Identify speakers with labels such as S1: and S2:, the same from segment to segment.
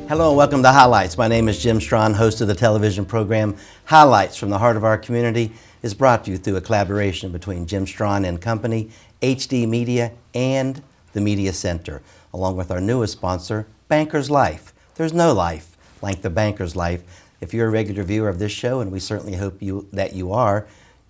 S1: Hello and welcome to Highlights. My name is Jim Strawn, host of the television program Highlights from the Heart of Our Community is brought to you through a collaboration between Jim Strawn and Company, HD Media, and the Media Center, along with our newest sponsor, Banker's Life. There's no life like the Banker's Life. If you're a regular viewer of this show, and we certainly hope that you are,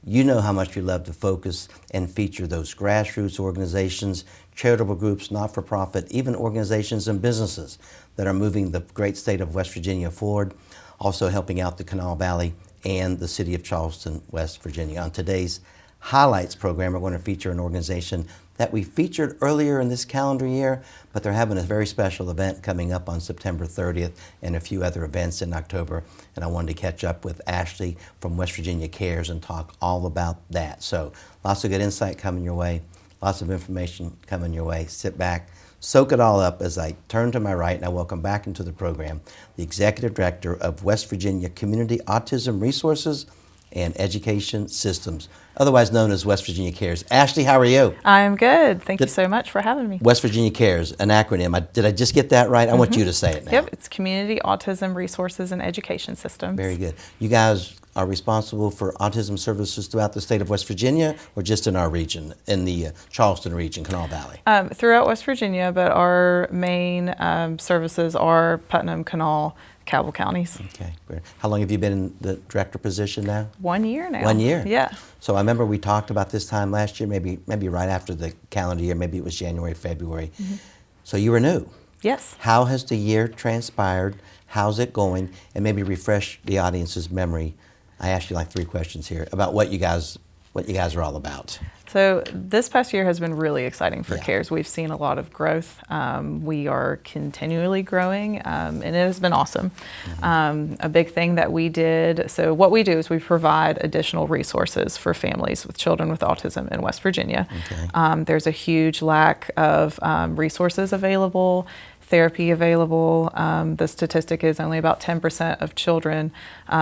S1: you know how much we love to focus and feature those grassroots organizations, charitable groups, not-for-profit, even organizations and businesses that are moving the great state of West Virginia forward, also helping out the Canal Valley and the city of Charleston, West Virginia. On today's Highlights program, we're going to feature an organization that we featured earlier in this calendar year, but they're having a very special event coming up on September 30th and a few other events in October. And I wanted to catch up with Ashley from West Virginia Cares and talk all about that. So lots of good insight coming your way, lots of information coming your way. Sit back, soak it all up as I turn to my right and I welcome back into the program the Executive Director of West Virginia Community Autism Resources and Education Systems, otherwise known as West Virginia Cares. Ashley, how are you?
S2: I'm good. Thank you so much for having me.
S1: West Virginia Cares, an acronym. Did I just get that right? I want you to say it now.
S2: Yep, it's Community Autism Resources and Education Systems.
S1: Very good. You guys are responsible for autism services throughout the state of West Virginia or just in our region, in the Charleston region, Canal Valley?
S2: Throughout West Virginia, but our main services are Putnam, Canal, Cabell counties.
S1: Okay, great. How long have you been in the director position now?
S2: 1 year now.
S1: 1 year?
S2: Yeah.
S1: So I remember we talked about this time last year, maybe right after the calendar year, maybe it was January, February. So you were new.
S2: Yes.
S1: How has the year transpired? How's it going? And maybe refresh the audience's memory. I asked you like 3 questions here about what you guys are all about.
S2: So this past year has been really exciting for CARES. We've seen a lot of growth. We are continually growing, and it has been awesome. A big thing that we did, so what we do is we provide additional resources for families with children with autism in West Virginia.
S1: Okay.
S2: There's a huge lack of resources available, therapy available. The statistic is only about 10% of children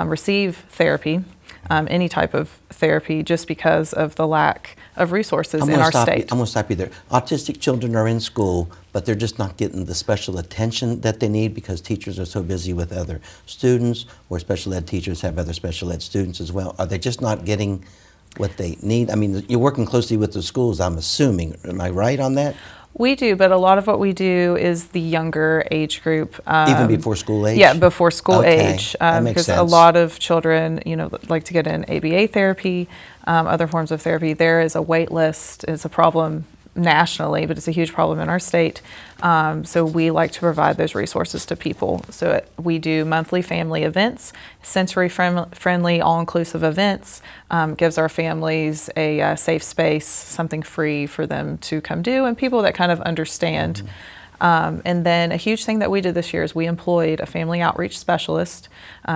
S2: receive therapy, any type of therapy, just because of the lack of resources in our state.
S1: I'm going to stop you there. Autistic children are in school, but they're just not getting the special attention that they need because teachers are so busy with other students, or special ed teachers have other special ed students as well. Are they just not getting what they need? I mean, you're working closely with the schools, I'm assuming. Am I right on that?
S2: We do, but a lot of what we do is the younger age group.
S1: Even before school age?
S2: Yeah, before school
S1: Okay.
S2: age.
S1: That makes
S2: Because
S1: sense.
S2: a lot of children, like to get in ABA therapy, other forms of therapy. There is a wait list. It's a problem nationally, but it's a huge problem in our state. So we like to provide those resources to people. So we do monthly family events, sensory friendly, all-inclusive events, gives our families a safe space, something free for them to come do, and people that kind of understand. And then a huge thing that we did this year is we employed a family outreach specialist.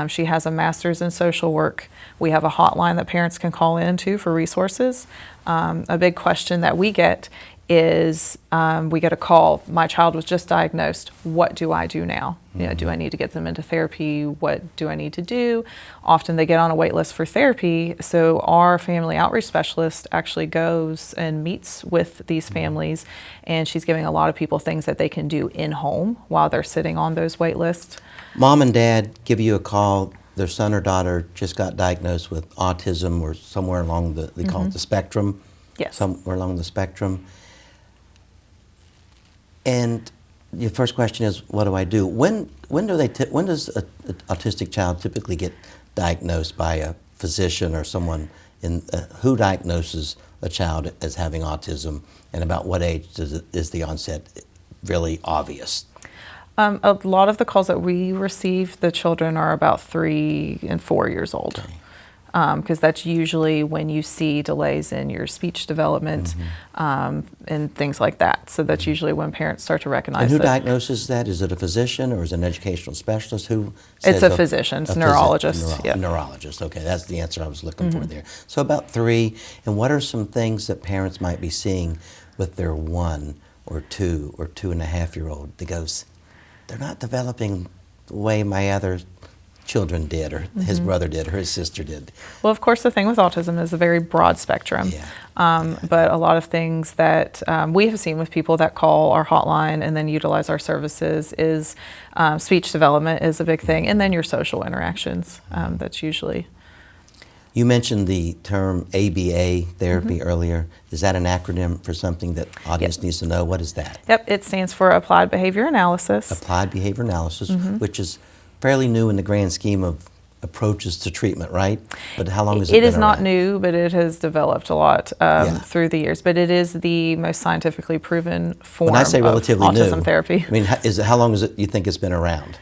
S2: She has a master's in social work. We have a hotline that parents can call into for resources. A big question that we get is we get a call, my child was just diagnosed, what do I do now? Do I need to get them into therapy? What do I need to do? Often they get on a wait list for therapy, so our family outreach specialist actually goes and meets with these families, and she's giving a lot of people things that they can do in home while they're sitting on those wait lists.
S1: Mom and dad give you a call, their son or daughter just got diagnosed with autism or somewhere along they call it the spectrum.
S2: Yes.
S1: Somewhere along the spectrum. And your first question is, what do I do? When does an autistic child typically get diagnosed by a physician or someone who diagnoses a child as having autism, and about what age is the onset really obvious?
S2: A lot of the calls that we receive, the children are about 3 and 4 years old.
S1: Okay.
S2: Because that's usually when you see delays in your speech development and things like that. So that's usually when parents start to recognize
S1: And who
S2: that.
S1: diagnoses that? Is it a physician or is it an educational specialist? Who says
S2: It's a physician, it's a neurologist.
S1: A neurologist, okay, that's the answer I was looking for there. So about 3, and what are some things that parents might be seeing with their 1 or 2 or 2.5-year-old that goes, they're not developing the way my other children did, or his brother did, or his sister did.
S2: Well, of course, the thing with autism is a very broad spectrum. But a lot of things that we have seen with people that call our hotline and then utilize our services is speech development is a big thing, and then your social interactions. That's usually.
S1: You mentioned the term ABA therapy earlier. Is that an acronym for something that audience needs to know? What is that?
S2: Yep, it stands for Applied Behavior Analysis.
S1: Applied Behavior Analysis, which is fairly new in the grand scheme of approaches to treatment, right? But how long has it been
S2: It is not
S1: around?
S2: new, but it has developed a lot through the years. But it is the most scientifically proven form
S1: When I say
S2: of
S1: relatively
S2: autism
S1: new,
S2: therapy.
S1: I mean, how long is it you think it's been around?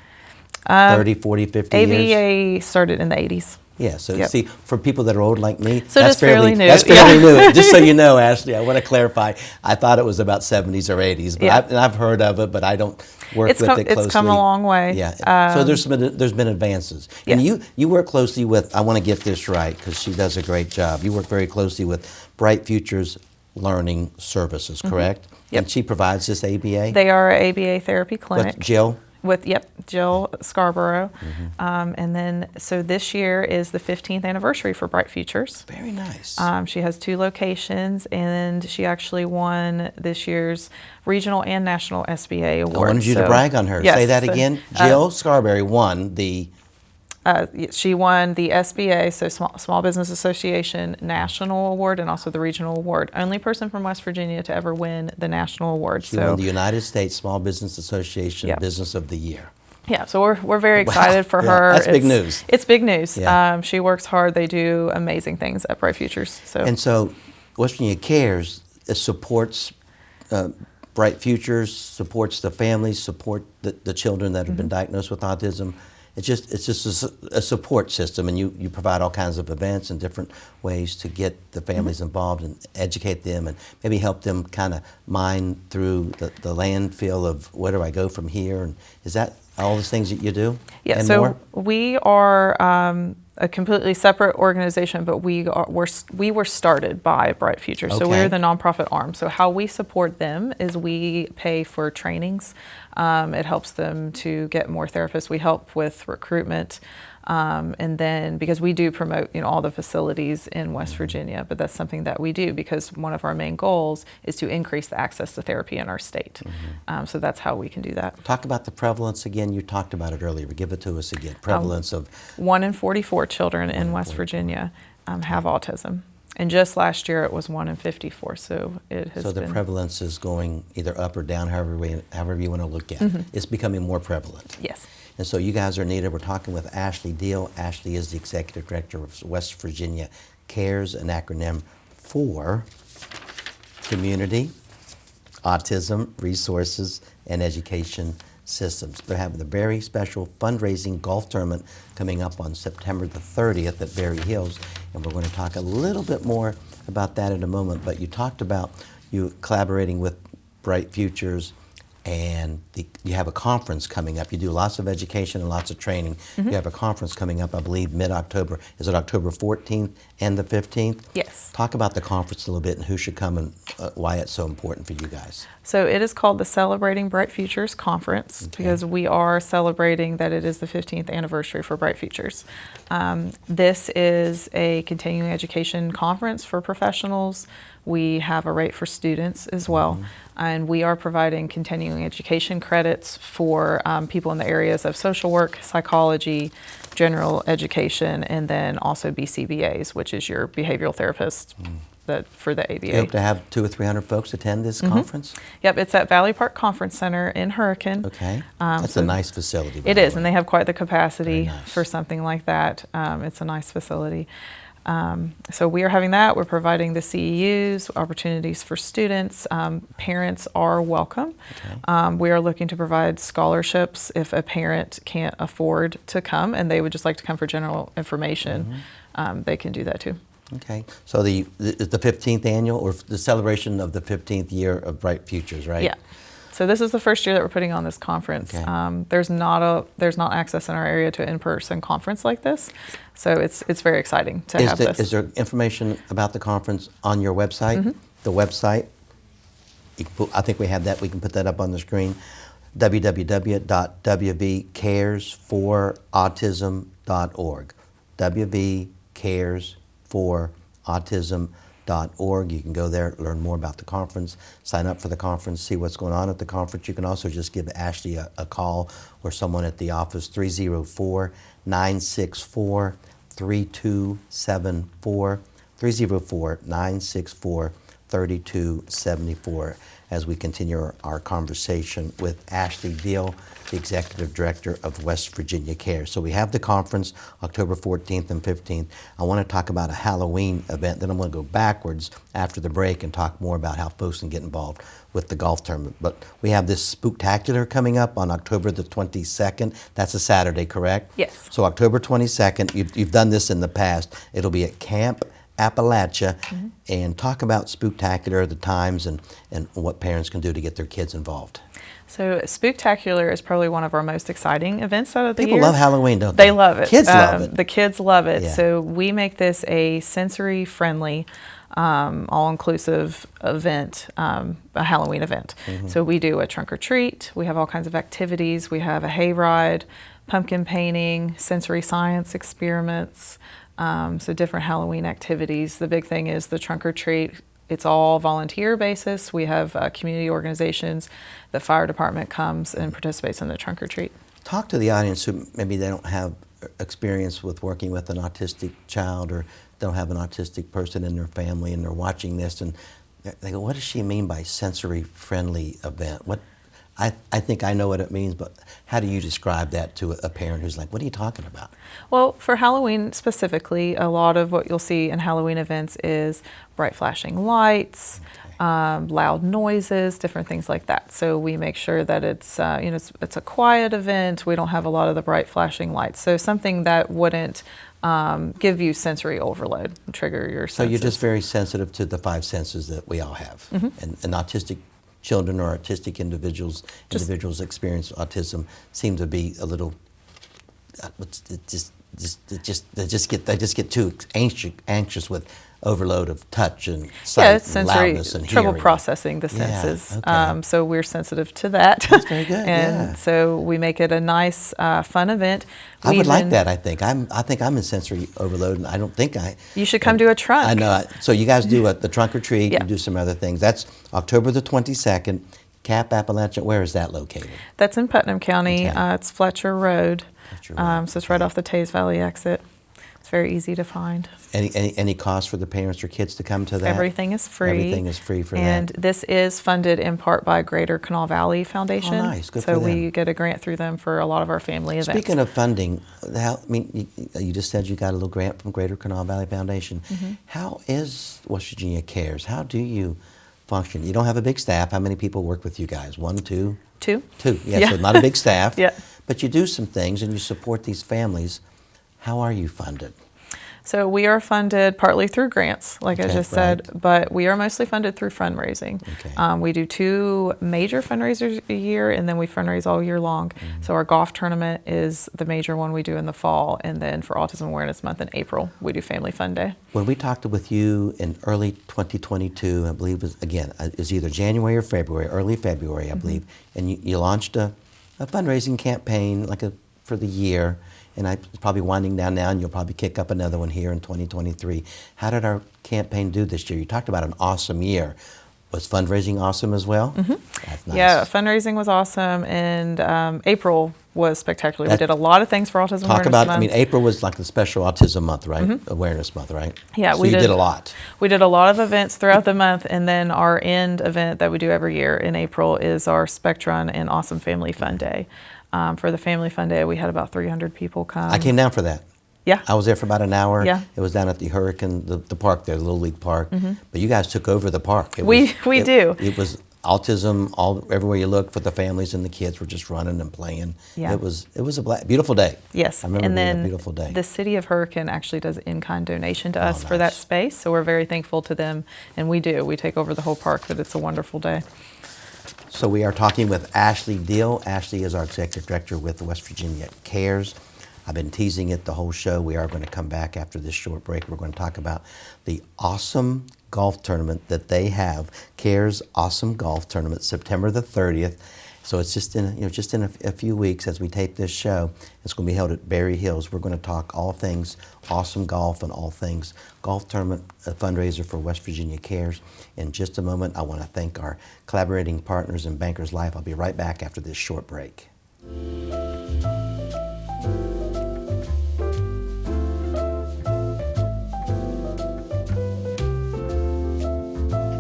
S1: 30, 40, 50 years?
S2: ABA started in the 80s.
S1: Yeah, so
S2: Yep.
S1: see, for people that are old like me,
S2: So
S1: that's
S2: that's fairly new.
S1: That's fairly
S2: Yeah.
S1: new. Just so you know, Ashley, I want to clarify. I thought it was about 70s or 80s, but
S2: Yeah.
S1: I've heard of it, but I don't work with it closely.
S2: It's come a long way.
S1: Yeah. So there's been advances, and
S2: Yes.
S1: you work closely with. I want to get this right because she does a great job. You work very closely with Bright Futures Learning Services, correct?
S2: Yep.
S1: And she provides this ABA.
S2: They are an ABA therapy clinic.
S1: With Jill.
S2: With Jill Scarborough, and then so this year is the 15th anniversary for Bright Futures.
S1: Very nice.
S2: She has 2 locations, and she actually won this year's regional and national SBA award.
S1: I wanted you to brag on her.
S2: Yes,
S1: Say that
S2: so,
S1: again. Jill Scarberry won the.
S2: She won the SBA, so Small Business Association National Award, and also the Regional Award. Only person from West Virginia to ever win the National Award.
S1: She won the United States Small Business Association Business of the Year.
S2: Yeah, so we're very excited for her.
S1: That's big news.
S2: It's big news.
S1: Yeah.
S2: She works hard. They do amazing things at Bright Futures.
S1: And so West Virginia Cares supports Bright Futures, supports the families, support the children that have been diagnosed with autism. It's just a support system, and you provide all kinds of events and different ways to get the families involved and educate them and maybe help them kind of mine through the landfill of where do I go from here? And is that all the things that you do?
S2: Yeah,
S1: and
S2: so
S1: more?
S2: we are a completely separate organization, but we were started by Bright Futures. So
S1: Okay.
S2: we're the nonprofit arm. So how we support them is we pay for trainings. It helps them to get more therapists. We help with recruitment. And then because we do promote, all the facilities in West Virginia, but that's something that we do because one of our main goals is to increase the access to therapy in our state. So that's how we can do that.
S1: Talk about the prevalence again. You talked about it earlier, but give it to us again. Prevalence of
S2: 1 in 44 children in West Virginia have autism. And just last year it was 1 in 54, so it has
S1: so the
S2: been.
S1: prevalence is going either up or down, however you want to look at it. It's becoming more prevalent.
S2: Yes.
S1: And so you guys are needed. We're talking with Ashley Deal. Ashley is the Executive Director of West Virginia CARES, an acronym for Community, Autism, Resources, and Education Systems. They're having a very special fundraising golf tournament coming up on September the 30th at Berry Hills, and we're going to talk a little bit more about that in a moment. But you talked about you collaborating with Bright Futures, and you have a conference coming up. You do lots of education and lots of training. You have a conference coming up, I believe, mid-October. Is it October 14th and the 15th?
S2: Yes.
S1: Talk about the conference a little bit and who should come and why it's so important for you guys.
S2: So it is called the Celebrating Bright Futures Conference because we are celebrating that it is the 15th anniversary for Bright Futures. This is a continuing education conference for professionals. We have a rate for students as well, and we are providing continuing education credits for people in the areas of social work, psychology, general education, and then also BCBAs, which is your behavioral therapist for the ABA.
S1: You hope to have 200 or 300 folks attend this conference?
S2: Yep, it's at Valley Park Conference Center in Hurricane.
S1: Okay. That's a nice facility.
S2: It is, and they have quite the
S1: Very
S2: capacity
S1: nice.
S2: for something like that. It's a nice facility. So we are having that. We're providing the CEUs, opportunities for students. Parents are welcome.
S1: Okay.
S2: We are looking to provide scholarships if a parent can't afford to come and they would just like to come for general information. They can do that too.
S1: Okay. So the 15th annual, or the celebration of the 15th year of Bright Futures, right?
S2: Yeah. So this is the first year that we're putting on this conference.
S1: Okay.
S2: There's not access in our area to an in-person conference like this, so it's very exciting to have this.
S1: Is there information about the conference on your website? The website, I think we have that. We can put that up on the screen. www.wbcaresforautism.org. wbcaresforautism.org. You can go there, learn more about the conference, sign up for the conference, see what's going on at the conference. You can also just give Ashley a call or someone at the office, 304-964-3274, 304-964-3274, as we continue our conversation with Ashley Deal, the Executive Director of West Virginia Cares. So we have the conference October 14th and 15th. I want to talk about a Halloween event, then I'm going to go backwards after the break and talk more about how folks can get involved with the golf tournament. But we have this Spooktacular coming up on October the 22nd. That's a Saturday, correct?
S2: Yes.
S1: So October 22nd, you've done this in the past. It'll be at Camp Appalachia, and talk about Spooktacular, the times, and what parents can do to get their kids involved.
S2: So Spooktacular is probably one of our most exciting events out of the year.
S1: People love Halloween, don't they?
S2: They love it.
S1: Kids love it.
S2: The kids love it.
S1: Yeah.
S2: So we make this a sensory-friendly, all-inclusive event, a Halloween event. So we do a trunk or treat. We have all kinds of activities. We have a hayride, pumpkin painting, sensory science experiments, so different Halloween activities. The big thing is the trunk or treat. It's all volunteer basis. We have community organizations. The fire department comes and participates in the trunk or treat. Talk
S1: to the audience who maybe they don't have experience with working with an autistic child, or don't have an autistic person in their family, and they're watching this and they go, what does she mean by sensory-friendly event? What I think I know what it means, but how do you describe that to a parent who's like, what are you talking about?
S2: Well, for Halloween specifically, a lot of what you'll see in Halloween events is bright flashing lights, loud noises, different things like that. So we make sure that it's a quiet event. We don't have a lot of the bright flashing lights. So something that wouldn't give you sensory overload, trigger your senses.
S1: So you're just very sensitive to the five senses that we all have, and autistic children or autistic individuals experience autism seem to be a little. They just get too anxious with overload of touch and sight
S2: it's
S1: and
S2: sensory,
S1: loudness and
S2: trouble
S1: hearing.
S2: processing the senses.
S1: Okay.
S2: So we're sensitive to that.
S1: That's very good.
S2: And so we make it a nice, fun event.
S1: I would like that. I think I'm in sensory overload, and I don't think I.
S2: You should come do a trunk.
S1: I know. So you guys do the trunk or treat.
S2: Yeah.
S1: You do some other things. That's October the 22nd. Camp Appalachia. Where is that located?
S2: That's in Putnam County.
S1: Okay.
S2: It's Fletcher Road. So it's right
S1: Okay.
S2: off the Tays Valley exit. It's very easy to find.
S1: Any cost for the parents or kids to come to that?
S2: Everything is free.
S1: Everything is free for
S2: and
S1: that.
S2: this is funded in part by Greater Canal Valley Foundation.
S1: Oh, nice. Good
S2: so
S1: for them.
S2: we get a grant through them for a lot of our family events.
S1: Speaking of funding, you just said you got a little grant from Greater Canal Valley Foundation. How is West Virginia Cares? How do you function? You don't have a big staff. How many people work with you guys? One, two?
S2: Two.
S1: Yeah, so not a big staff.
S2: Yeah.
S1: But you do some things and you support these families. How are you funded?
S2: So we are funded partly through grants, like I
S1: Okay,
S2: just said, but we are mostly funded through fundraising.
S1: Okay.
S2: We do 2 major fundraisers a year, and then we fundraise all year long. So our golf tournament is the major one we do in the fall, and then for Autism Awareness Month in April, we do Family Fun Day.
S1: When we talked with you in early 2022, I believe it was either January or February, early February, I believe, and you launched a fundraising campaign for the year. And it's probably winding down now, and you'll probably kick up another one here in 2023. How did our campaign do this year? You talked about an awesome year. Was fundraising awesome as well? That's nice.
S2: Yeah, fundraising was awesome, and April was spectacular. We did a lot of things for Autism Awareness Month.
S1: April was like the special Autism Month, right? Awareness Month, right?
S2: Yeah,
S1: so we did a lot.
S2: We did a lot of events throughout the month, and then our end event that we do every year in April is our Spect Run and Awesome Family Fun Day. For the Family Fun Day, we had about 300 people come.
S1: I came down for that.
S2: Yeah.
S1: I was there for about an hour.
S2: Yeah.
S1: It was down at the Hurricane, the park there, the Little League Park. But you guys took over the park.
S2: We do.
S1: It was autism everywhere you looked, for the families and the kids were just running and playing.
S2: Yeah.
S1: It was a beautiful day.
S2: Yes.
S1: I remember
S2: and
S1: being
S2: then
S1: a beautiful day.
S2: The city of Hurricane actually does an in-kind donation to us for that
S1: nice.
S2: space, so we're very thankful to them, and we do. We take over the whole park, but it's a wonderful day.
S1: So we are talking with Ashley Deal. Ashley is our Executive Director with West Virginia Cares. I've been teasing it the whole show. We are going to come back after this short break. We're going to talk about the awesome golf tournament that they have, Cares Awesome Golf Tournament, September the 30th. So it's just in a few weeks as we tape this show. It's going to be held at Berry Hills. We're going to talk all things awesome golf and all things golf tournament fundraiser for West Virginia Cares. In just a moment, I want to thank our collaborating partners in Bankers Life. I'll be right back after this short break.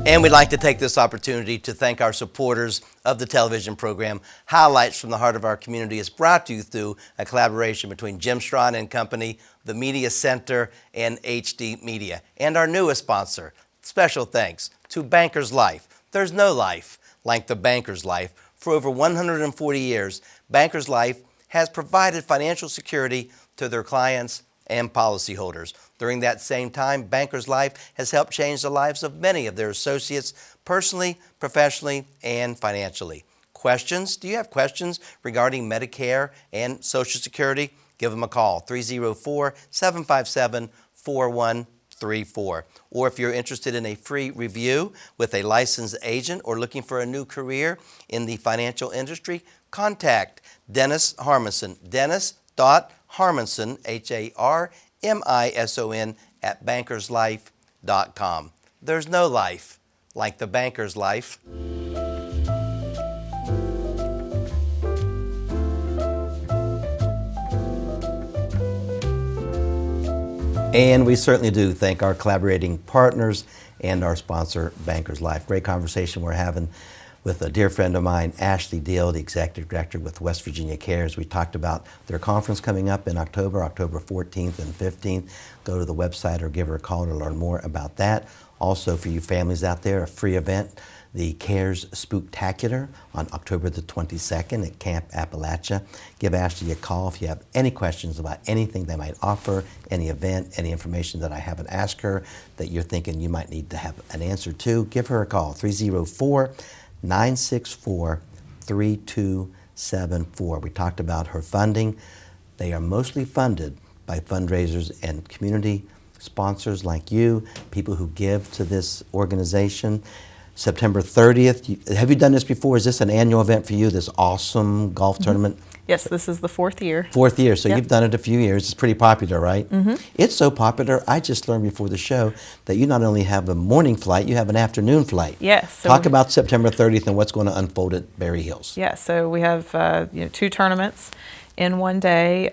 S1: And we'd like to take this opportunity to thank our supporters of the television program. Highlights from the Heart of Our Community is brought to you through a collaboration between Jim Strawn and Company, the Media Center, and HD Media. And our newest sponsor, special thanks to Bankers Life. There's no life like the Bankers Life. For over 140 years, Bankers Life has provided financial security to their clients and policyholders. During that same time, Bankers Life has helped change the lives of many of their associates personally, professionally, and financially. Questions? Do you have questions regarding Medicare and Social Security? Give them a call, 304-757-4134. Or if you're interested in a free review with a licensed agent or looking for a new career in the financial industry, contact Dennis Harmison. Dennis.Harmison, Harmison, at bankerslife.com. There's no life like the Banker's Life. And we certainly do thank our collaborating partners and our sponsor, Bankers Life. Great conversation we're having with a dear friend of mine, Ashley Deal, the Executive Director with West Virginia Cares. We talked about their conference coming up in October 14th and 15th. Go to the website or give her a call to learn more about that. Also, for you families out there, a free event, the Cares Spooktacular on October the 22nd at Camp Appalachia. Give Ashley a call if you have any questions about anything they might offer, any event, any information that I haven't asked her that you're thinking you might need to have an answer to. Give her a call, 304-964-3274. We talked about her funding. They are mostly funded by fundraisers and community sponsors like you, people who give to this organization. September 30th. Have you done this before? Is this an annual event for you, this awesome golf tournament?
S2: Yes, this is the fourth year.
S1: Fourth year, so
S2: Yep.
S1: You've done it a few years. It's pretty popular, right? Mm-hmm. It's so popular, I just learned before the show that you not only have a morning flight, you have an afternoon flight.
S2: Yes.
S1: Talk about September 30th and what's going to unfold at Berry Hills.
S2: Yeah, so we have two tournaments in one day.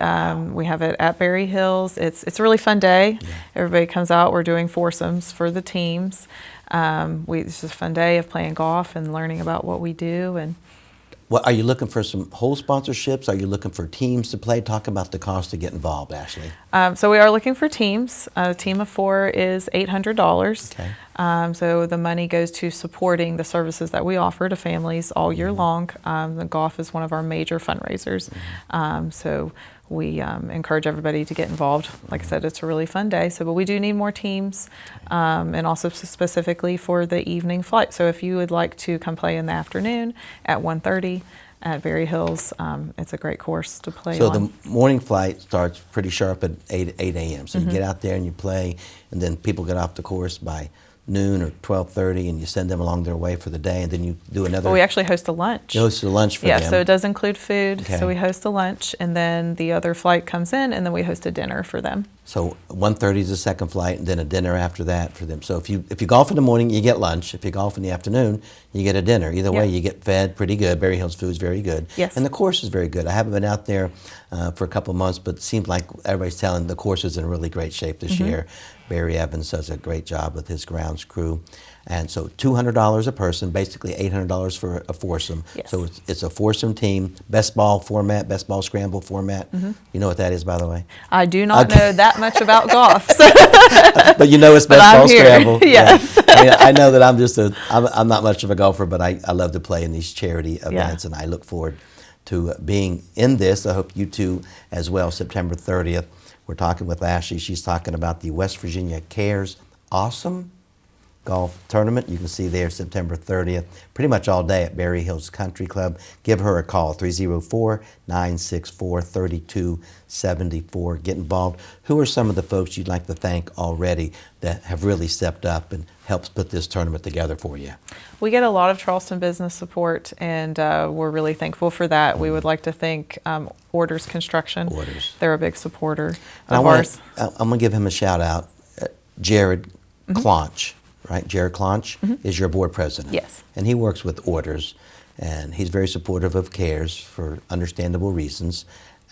S2: We have it at Berry Hills. It's a really fun day. Yeah. Everybody comes out. We're doing foursomes for the teams. It's just a fun day of playing golf and learning about what we do. And
S1: are you looking for some whole sponsorships? Are you looking for teams to play? Talk about the cost to get involved, Ashley.
S2: So we are looking for teams. A team of 4 is $800.
S1: Okay.
S2: So the money goes to supporting the services that we offer to families all year long. The golf is one of our major fundraisers. So we encourage everybody to get involved. Like I said, it's a really fun day. But we do need more teams, and also specifically for the evening flight. So if you would like to come play in the afternoon at 1:30 at Berry Hills, it's a great course to play on.
S1: So the morning flight starts pretty sharp at 8 a.m. So you get out there and you play, and then people get off the course by noon or 12:30, and you send them along their way for the day, and then you do another.
S2: Well, we actually host a lunch.
S1: You host a lunch for them.
S2: Yeah, so it does include food.
S1: Okay.
S2: So we host a lunch, and then the other flight comes in, and then we host a dinner for them.
S1: So 1:30 is the second flight, and then a dinner after that for them. So if you golf in the morning, you get lunch. If you golf in the afternoon, you get a dinner. Either way, you get fed pretty good. Berry Hills food is very good.
S2: Yes.
S1: And the course is very good. I haven't been out there for a couple of months, but it seems like everybody's telling the course is in really great shape this year. Barry Evans does a great job with his grounds crew. And so $200 a person, basically $800 for a foursome.
S2: Yes.
S1: So it's a foursome team, best ball format, best ball scramble format. You know what that is, by the way?
S2: I do not know that much about golf.
S1: But you know it's best ball scramble.
S2: Yes.
S1: Yeah. I mean, I know that I'm not much of a golfer, but I love to play in these charity events, and I look forward to being in this. I hope you too as well, September 30th. We're talking with Ashley. She's talking about the West Virginia Cares Awesome golf tournament. You can see there September 30th, pretty much all day at Berry Hills Country Club. Give her a call, 304-964-3274. Get involved. Who are some of the folks you'd like to thank already that have really stepped up and helped put this tournament together for you?
S2: We get a lot of Charleston business support, and we're really thankful for that. We would like to thank Orders Construction.
S1: Orders.
S2: They're a big supporter
S1: And
S2: of ours.
S1: I'm going to give him a shout out. Jared Clonch, right? Jared Clonch is your board president.
S2: Yes.
S1: And he works with Orders, and he's very supportive of CARES for understandable reasons.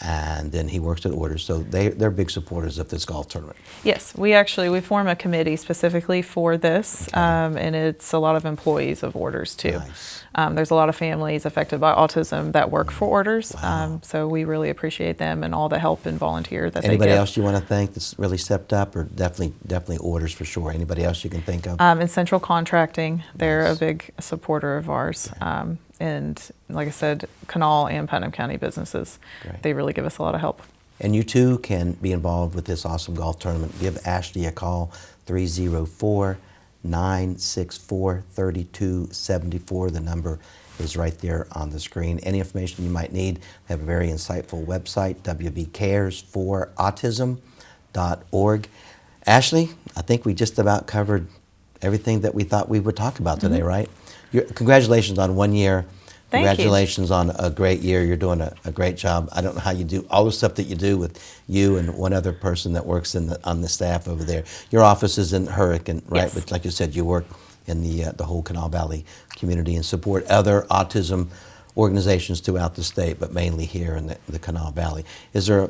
S1: And then he works at Orders, so they're big supporters of this golf tournament.
S2: Yes, we form a committee specifically for this, and it's a lot of employees of Orders too.
S1: Nice.
S2: There's a lot of families affected by autism that work for Orders,
S1: Wow.
S2: so we really appreciate them and all the help and volunteer that they
S1: Anybody
S2: give.
S1: else you want to thank that's really stepped up, or definitely Orders for sure? Anybody else you can think of?
S2: In Central Contracting, they're
S1: Nice.
S2: a big supporter of ours. And like I said, Kanawha and Putnam County businesses,
S1: Great.
S2: they really give us a lot of help.
S1: And you too can be involved with this awesome golf tournament. Give Ashley a call, 304-964-3274. The number is right there on the screen. Any information you might need, they have a very insightful website, wbcares4autism.org. Ashley, I think we just about covered everything that we thought we would talk about today, right? Congratulations on 1 year.
S2: Thank you.
S1: Congratulations on a great year. You're doing a great job. I don't know how you do all the stuff that you do with you and one other person that works on the staff over there. Your office is in Hurricane, right?
S2: Yes.
S1: But like you said, you work in the whole Kanawha Valley community and support other autism organizations throughout the state, but mainly here in the Kanawha Valley. Is there a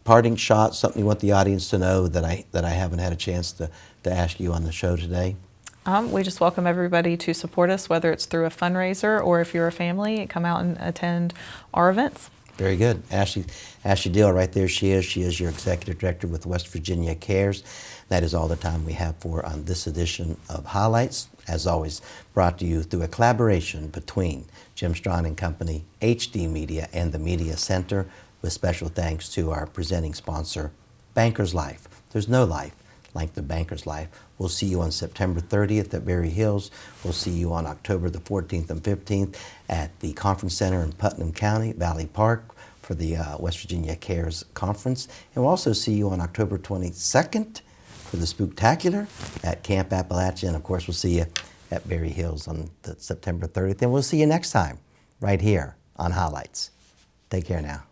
S1: parting shot, something you want the audience to know that I haven't had a chance to ask you on the show today?
S2: We just welcome everybody to support us, whether it's through a fundraiser or if you're a family, come out and attend our events.
S1: Very good. Ashley Deal, right there she is. She is your Executive Director with West Virginia CARES. That is all the time we have for on this edition of Highlights. As always, brought to you through a collaboration between Jim Strawn and Company, HD Media, and the Media Center, with special thanks to our presenting sponsor, Bankers Life. There's no life like the Bankers Life. We'll see you on September 30th at Berry Hills. We'll see you on October the 14th and 15th at the Conference Center in Putnam County, Valley Park, for the West Virginia CARES Conference. And we'll also see you on October 22nd for the Spooktacular at Camp Appalachia. And of course, we'll see you at Berry Hills on the September 30th. And we'll see you next time right here on Highlights. Take care now.